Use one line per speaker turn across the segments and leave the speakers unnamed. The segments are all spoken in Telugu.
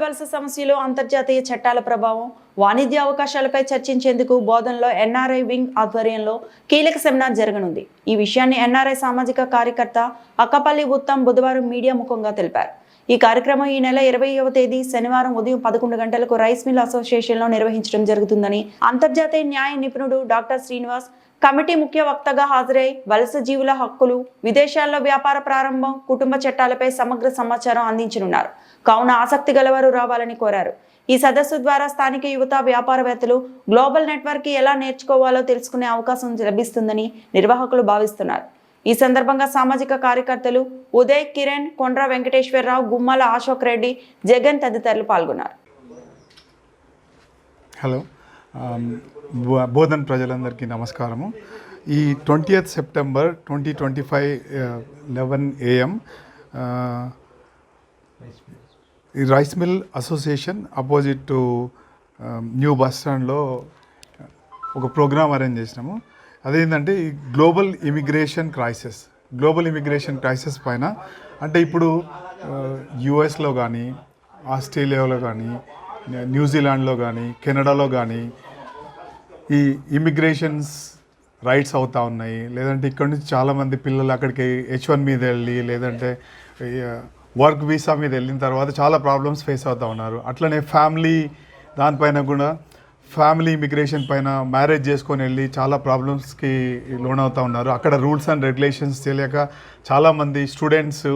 వలస సమస్యలు, అంతర్జాతీయ చట్టాల ప్రభావం, వాణిజ్య అవకాశాలపై చర్చించేందుకు బోధనలో ఎన్ఆర్ఐ వింగ్ ఆధ్వర్యంలో కీలక సెమినార్ జరగనుంది. ఈ విషయాన్ని ఎన్ఆర్ఐ సామాజిక కార్యకర్త అక్కపల్లి ఉత్తమ్ బుధవారం మీడియా ముఖంగా తెలిపారు. ఈ కార్యక్రమం ఈ నెల 20వ తేదీ శనివారం ఉదయం 11 గంటలకు రైస్ మిల్ అసోసియేషన్లో నిర్వహించడం జరుగుతుందని అంతర్జాతీయ న్యాయ నిపుణుడు డాక్టర్ శ్రీనివాస్ కమిటీ ముఖ్య వక్తగా హాజరై వలస జీవుల హక్కులు, విదేశాల్లో వ్యాపార ప్రారంభం, కుటుంబ చట్టాలపై సమగ్ర సమాచారం అందించనున్నారు. కావున ఆసక్తి గలవారు రావాలని కోరారు. ఈ సదస్సు ద్వారా స్థానిక యువత, వ్యాపారవేత్తలు గ్లోబల్ నెట్వర్క్ ఎలా నేర్చుకోవాలో తెలుసుకునే అవకాశం లభిస్తుందని నిర్వాహకులు భావిస్తున్నారు. ఈ సందర్భంగా సామాజిక కార్యకర్తలు ఉదయ్, కిరణ్, కొండ్ర వెంకటేశ్వరరావు, గుమ్మల అశోక్ రెడ్డి, జగన్ తదితరులు పాల్గొన్నారు.
హలో, బోధన్ ప్రజలందరికీ నమస్కారము. ఈ 20th సెప్టెంబర్ 2025 11 AM ఈ rice mill association opposite to new bus స్టాండ్లో ఒక ప్రోగ్రామ్ అరేంజ్ చేసినాము. అదేంటంటే ఈ గ్లోబల్ ఇమిగ్రేషన్ క్రైసిస్ పైన, అంటే ఇప్పుడు యుఎస్లో కానీ, ఆస్ట్రేలియాలో కానీ, న్యూజిలాండ్లో కానీ, కెనడాలో కానీ ఈ ఇమిగ్రేషన్స్ రైట్స్ అవుతూ ఉన్నాయి. లేదంటే ఇక్కడ నుంచి చాలామంది పిల్లలు అక్కడికి H1 మీద వెళ్ళి, లేదంటే వర్క్ వీసా మీద వెళ్ళిన తర్వాత చాలా ప్రాబ్లమ్స్ ఫేస్ అవుతూ ఉన్నారు. అట్లనే ఫ్యామిలీ దానిపైన కూడా, ఫ్యామిలీ ఇమిగ్రేషన్ పైన మ్యారేజ్ చేసుకొని వెళ్ళి చాలా ప్రాబ్లమ్స్కి లోన్ అవుతూ ఉన్నారు. అక్కడ రూల్స్ అండ్ రెగ్యులేషన్స్ తెలియక చాలామంది స్టూడెంట్స్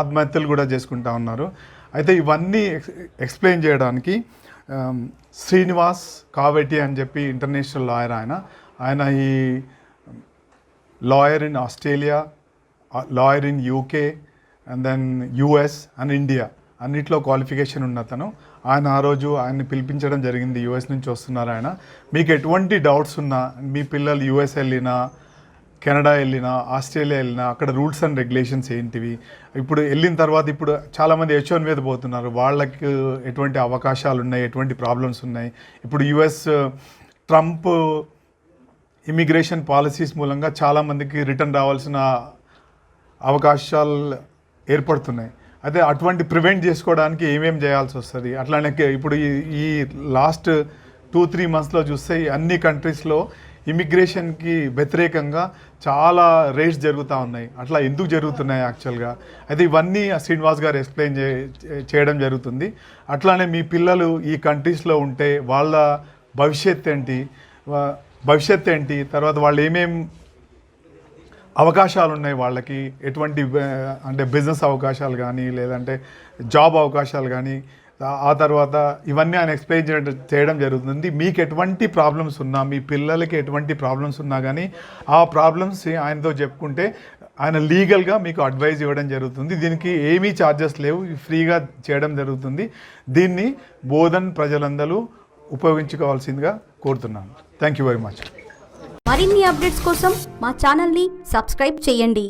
ఆత్మహత్యలు కూడా చేసుకుంటూ ఉన్నారు. అయితే ఇవన్నీ ఎక్స్ప్లెయిన్ చేయడానికి శ్రీనివాస్ కావెటి అని చెప్పి ఇంటర్నేషనల్ లాయర్, ఆయన ఈ lawyer in Australia, lawyer in UK and then US and India అన్నిట్లో క్వాలిఫికేషన్ ఉన్న అతను. ఆయన ఆ రోజు ఆయన్ని పిలిపించడం జరిగింది. US నుంచి వస్తున్నారు ఆయన. మీకు ఎటువంటి డౌట్స్ ఉన్నా, మీ పిల్లలు US వెళ్ళినా, కెనడా వెళ్ళినా, ఆస్ట్రేలియా వెళ్ళినా, అక్కడ రూల్స్ అండ్ రెగ్యులేషన్స్ ఏంటివి, ఇప్పుడు వెళ్ళిన తర్వాత ఇప్పుడు చాలామంది H1 మీద పోతున్నారు, వాళ్ళకి ఎటువంటి అవకాశాలు ఉన్నాయి, ఎటువంటి ప్రాబ్లమ్స్ ఉన్నాయి. ఇప్పుడు US ట్రంప్ ఇమిగ్రేషన్ పాలసీస్ మూలంగా చాలామందికి రిటర్న్ రావాల్సిన అవకాశాలు ఏర్పడుతున్నాయి. అయితే అటువంటి ప్రివెంట్ చేసుకోవడానికి ఏమేమి చేయాల్సి వస్తుంది. అట్లానే ఇప్పుడు ఈ లాస్ట్ 2-3 monthsలో చూస్తే అన్ని కంట్రీస్లో ఇమిగ్రేషన్కి వ్యతిరేకంగా చాలా రేట్స్ జరుగుతూ ఉన్నాయి. అట్లా ఎందుకు జరుగుతున్నాయి యాక్చువల్గా, అయితే ఇవన్నీ శ్రీనివాస్ గారు ఎక్స్ప్లెయిన్ చేయడం జరుగుతుంది. అట్లానే మీ పిల్లలు ఈ కంట్రీస్లో ఉంటే వాళ్ళ భవిష్యత్ ఏంటి, తర్వాత వాళ్ళు ఏమేం అవకాశాలు ఉన్నాయి, వాళ్ళకి ఎటువంటి అంటే బిజినెస్ అవకాశాలు కానీ, లేదంటే జాబ్ అవకాశాలు కానీ, ఆ తర్వాత ఇవన్నీ ఆయన ఎక్స్ప్లెయిన్ చేయడం జరుగుతుంది. మీకు ఎటువంటి ప్రాబ్లమ్స్ ఉన్నా, మీ పిల్లలకి ఎటువంటి ప్రాబ్లమ్స్ ఉన్నా కానీ ఆ ప్రాబ్లమ్స్ ఆయనతో చెప్పుకుంటే ఆయన లీగల్గా మీకు అడ్వైజ్ ఇవ్వడం జరుగుతుంది. దీనికి ఏమీ ఛార్జెస్ లేవు, ఫ్రీగా చేయడం జరుగుతుంది. దీన్ని బోధన్ ప్రజలందరూ ఉపయోగించుకోవాల్సిందిగా కోరుతున్నాను. Thank you very much.
మరిన్ని అప్డేట్స్ కోసం మా ఛానల్ని సబ్స్క్రైబ్ చేయండి.